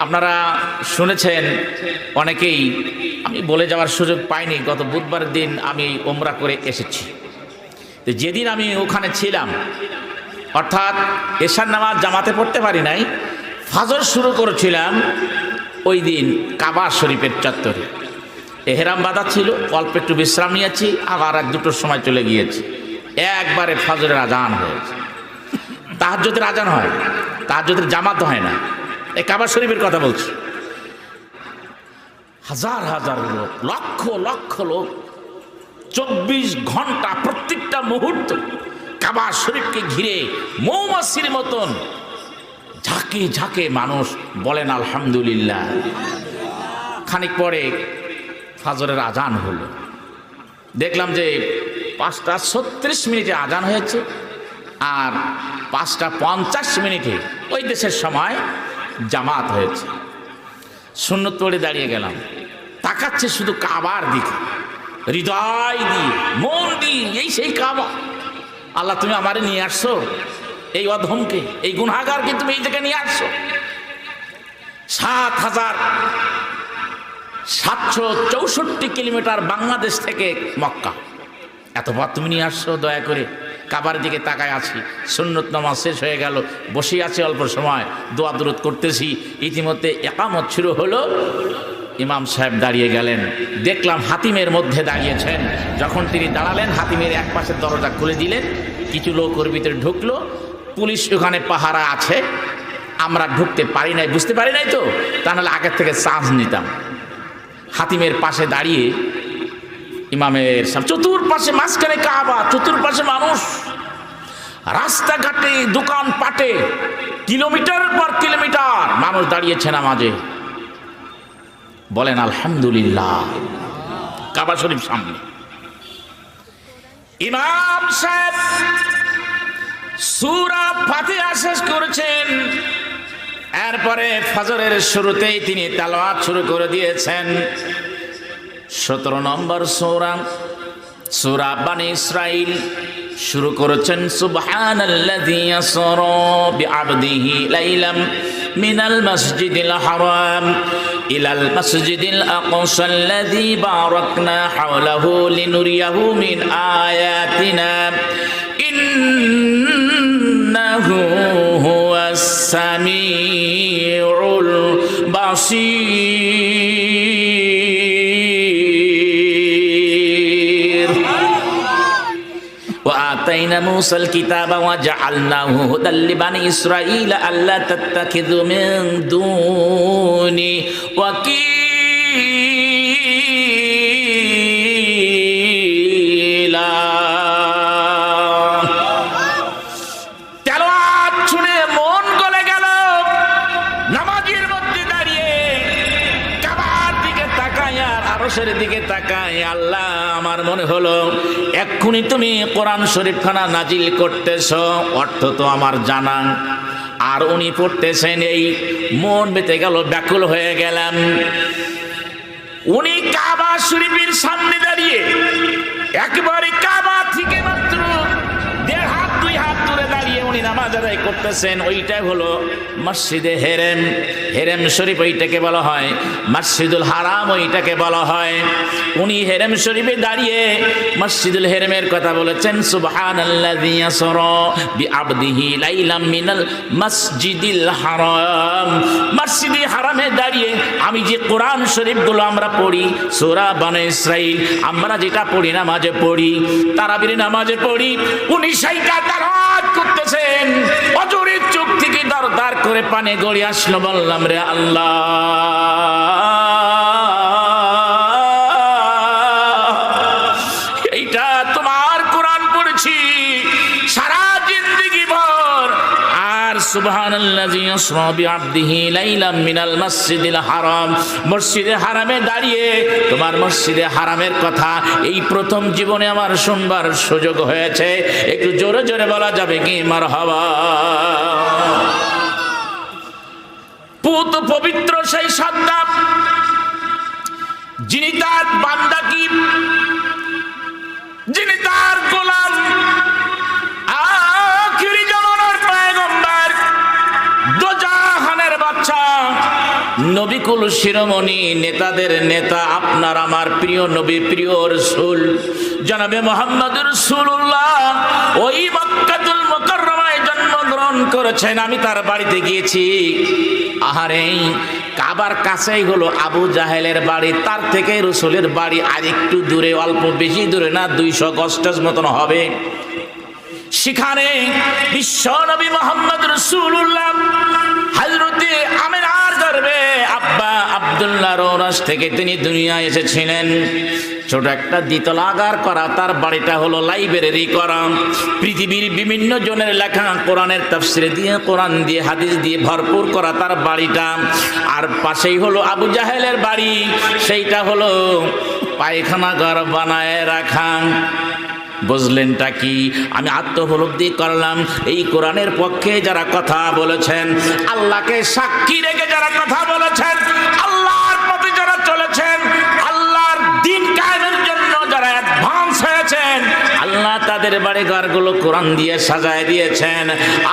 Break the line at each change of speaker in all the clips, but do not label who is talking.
আপনারা শুনেছেন অনেকেই, আমি বলে যাওয়ার সুযোগ পাইনি, গত বুধবার দিন আমি ওমরা করে এসেছি। তো যেদিন আমি ওখানে ছিলাম, অর্থাৎ এশার নামাজ জামাতে পড়তে পারি নাই, ফজর শুরু করেছিলাম ওই দিন কাবা শরীফের চত্বরে। এহরাম বাঁধা ছিল, অল্প একটু বিশ্রাম নিয়েছি, আবার 1-2টোর সময় চলে গিয়েছি। একবারে ফজরের আজান হয়েছে। তাহাজ্জুদের আজান হয়, তাহাজ্জুদের জামাত হয় না। এই কাবা শরীফের কথা বলছি। হাজার হাজার লোক, লক্ষ লক্ষ লোক 24 ঘন্টা প্রত্যেকটা মুহূর্ত কাবা শরীফকে ঘিরে মৌমাছির মতন ঝাঁকে ঝাঁকে মানুষ বলেন আলহামদুলিল্লাহ। খানিক পরে ফজরের আজান হলো, দেখলাম যে 5:36 আজান হয়েছে, আর 5:50 ওই দেশের সময় জামাত হয়েছে। সুন্নত পড়ে দাঁড়িয়ে গেলাম, তাকাচ্ছে শুধু কাবার দিকে, হৃদয় দিয়ে মন দিয়ে, এই সেই কাবা। আল্লাহ তুমি আমারে নিয়ে আসছো, এই অধমকে, এই গুনাহগারকে তুমি এই জায়গায় নিয়ে আসছো। 7,764 কিলোমিটার বাংলাদেশ থেকে মক্কা, এত পথ তুমি নিয়ে আসছো, দয়া করে কাবার দিকে তাকায় আছি। সুন্নত নামাজ শেষ হয়ে গেল, বসে আছি অল্প সময়, দোয়া দুরূদ করতেছি। ইতিমধ্যে ইকামত শুরু হলো, ইমাম সাহেব দাঁড়িয়ে গেলেন। দেখলাম হাতিমের মধ্যে দাঁড়িয়েছেন। যখন তিনি দাঁড়ালেন, হাতিমের এক পাশের দরজা খুলে দিলেন, কিছু লোক ওর ভিতরে ঢুকলো। পুলিশ ওখানে পাহারা আছে, আমরা ঢুকতে পারি নাই, বুঝতে পারি নাই তো, তা নাহলে আগের থেকে চার্জ নিতাম। হাতিমের পাশে দাঁড়িয়ে ইমামের সাহেব, চতুর্পাশে মাঝখানে কাবা, চতুর্পাশে মানুষ, রাস্তাঘাটে দোকান পাটে কিলোমিটার পর কিলোমিটার মানুষ দাঁড়িয়েছে নামাজে। বলেন আলহামদুলিল্লাহ। কাবা শরীফ সামনে, ইমাম সাহেব সূরা ফাতিহা শেষ করেছেন। এরপরে ফজরের শুরুতেই তিনি তেলাওয়াত শুরু করে দিয়েছেন। 17 নম্বর সূরা বানি ইসরাইল শুরু করেছেন। সুবহানাল্লাযী ইয়াসরা বিআবদিহি লাইলাম মিনাল মাসজিদিল হারাম ইলাল মাসজিদিল আকসাল্লাযী বারাকনা হাওলাহু লিনুরিয়াহু মিন আয়াতিনা ইন্নাহু হুয়াস সামিউল বাসীর। وآتينا موسى الكتاب وجعلناه هدى لبني إسرائيل ألا تتخذوا من دوني وكيلا। তেলাওয়াত শুনে মন গলে গেল। নামাজের মধ্যে দাঁড়িয়ে কাবার দিকে তাকায় আর আরশের দিকে তাকায়। আল্লাহ, আমার মনে হলো এক্ষুনি তুমি কোরআন শরীফখানা নাজিল করতেছ, অর্থ তো আমার জানা, আর উনি পড়তেছেন, এই মন বেঁধে গেল, ব্যাকুল হয়ে গেলাম। উনি কাবা শরীফের সামনে দাঁড়িয়ে একেবারে কাবা থেকে মাত্র 1.5 হাত 2 হাত দূরে দাঁড়িয়ে উনি নামাজ আদায় করতেছেন। ওইটাই হলো মসজিদে হেরেম। হেরেম শরীফ ওইটাকে বলা হয়, মসজিদুল হারাম ওইটাকে বলা হয়। উনি হেরেম শরীফে দাঁড়িয়ে মসজিদুল হেরেমের কথা বলেছেন। সুবহানাল্লাযী ইয়াসরা বিআবদিহি লাইলাম মিনাল মাসজিদিল হারাম। মসজিদে হারামে দাঁড়িয়ে আমি যে কোরআন শরীফগুলো আমরা পড়ি, সূরা বানি ইসরাইল আমরা যেটা পড়ি, নামাজে পড়ি, তারাবির নামাজে পড়ি, উনি সেইটা তেলাওয়াত করতেছেন। অজরের চোখ থেকে দার দার করে পানি গড়িয়ে আসলো। বললাম, রে আল্লাহ, এইটা তোমার কোরআন পড়েছি সারা জিন্দেগি ভর। আর সুবহানাল্লাযী ইয়াসরা বিআবদিহি লাইলাম মিনাল মাসজিদিল হারাম, মসজিদে হারামে দাঁড়িয়ে তোমার মসজিদে হারামের কথা এই প্রথম জীবনে আমার শুনবার সুযোগ হয়েছে। একটু জোরে জোরে বলা যাবে কি মারহাবা। পুত পবিত্র সেই সত্তা যিনি তার বান্দা কি, যিনি তার গোলাম, আখিরি জামানার পয়গম্বর, দোজাহানের বাদশা নবিকুল শিরোমণি নেতাদের নেতা আপনার আমার প্রিয় নবী প্রিয় রাসূল জনাবে মুহাম্মদ রাসূলুল্লাহ ওই মক্কাতুল মুকাররমায় জন্মগ্রহণ করেছেন। আমি তার বাড়িতে গিয়েছি। আহারে কাবার কাছেই হলো আবু জাহেলের বাড়ি, তার থেকে রাসূলের বাড়ি আর একটু দূরে, অল্প বেশি দূরে না, 200 গজ মতন হবে। সেখানে বিশ্ব নবী মুহাম্মদ রাসূলুল্লাহ হযরতে আমিনার গর্ভে আব্বা আব্দুল্লাহ রওরাস থেকে তিনি দুনিয়ায় এসেছিলেন। ছোট একটা দ্বিতলাগার করা তার বাড়িটা হলো লাইব্রেরি করা, পৃথিবীর বিভিন্ন জনের লেখা কোরআনের তাফসীর দিয়ে, কোরআন দিয়ে, হাদিস দিয়ে ভরপুর করা তার বাড়িটা। আর পাশেই হলো আবু জাহেলের বাড়ি, সেইটা হলো পায়খানা ঘর বানায় রাখা। বুঝলেনটা কি? আমি আত্মোপলব্ধি করলাম এই কোরআনের পক্ষে যারা কথা বলেছেন, আল্লাহকে সাক্ষী রেখে যারা কথা বলেছেন, আল্লাহর পথে যারা চলেছেন, আল্লাহর দ্বীন কায়েমের জন্য যারা অ্যাডভান্স হয়েছেন, আল্লাহ তাদের বাড়িঘরগুলো কোরআন দিয়ে সাজায় দিয়েছেন,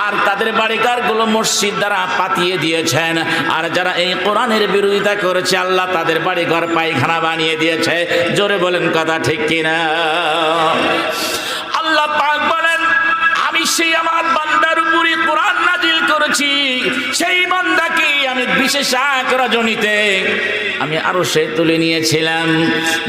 আর তাদের বাড়িঘরগুলো মসজিদ দ্বারা পাতিয়ে দিয়েছেন। আর যারা এই কোরআনের বিরোধিতা করেছে, আল্লাহ তাদের বাড়িঘর পায়খানা বানিয়ে দিয়েছে। জোরে বলেন কথা ঠিক কিনা? আল্লাহ পাক বলেন, আমি সেই আমার বান্দার উপরে কোরআন নাজিল করেছি, সেই বান্দাকে আমি বিশেষ এক রজনীতে আমি আরো সে তুলে নিয়েছিলাম।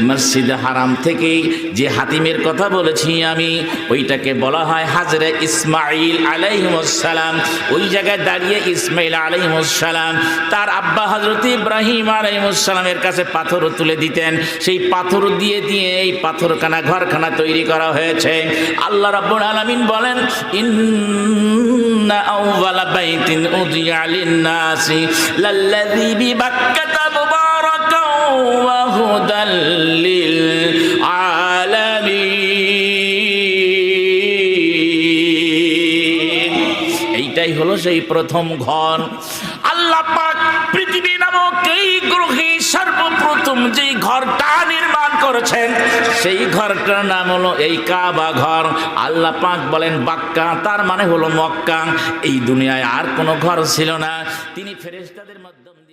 মসজিদ হারাম থেকে যে হাতিমের কথা বলেছি আমি, ওইটাকে বলা হয় হাজরে ইসমাইল আলাইহিস সালাম। ওই জায়গায় দাঁড়িয়ে ইসমাইল আলাইহিস সালাম তার আব্বা হযরত ইব্রাহিম আলাইহিস সালামের কাছে পাথর তুলে দিতেন। সেই পাথর দিয়ে দিয়ে এই পাথরখানা ঘরখানা তৈরি করা হয়েছে। আল্লাহ রাব্বুল আলামিন বলেন, ইন্না আউওয়ালা বাইতিন উযিয়া লিন-নাসি লাল্লাযী বিবাক্কাতা মুবারাকান ওয়া হুদাল লিল আলামিন। এইটাই হলো সেই প্রথম ঘর। আল্লাহ পাক পৃথিবী নামক এই গ্রহে সর্বপ্রথম যে ঘরটা নির্মাণ করেছেন, সেই ঘরটার নাম হলো এই কাবা ঘর। আল্লাহ পাক বলেন বাক্কা, তার মানে হলো মক্কা। এই দুনিয়ায় আর কোনো ঘর ছিল না। তিনি ফেরেশতাদের মাধ্যমে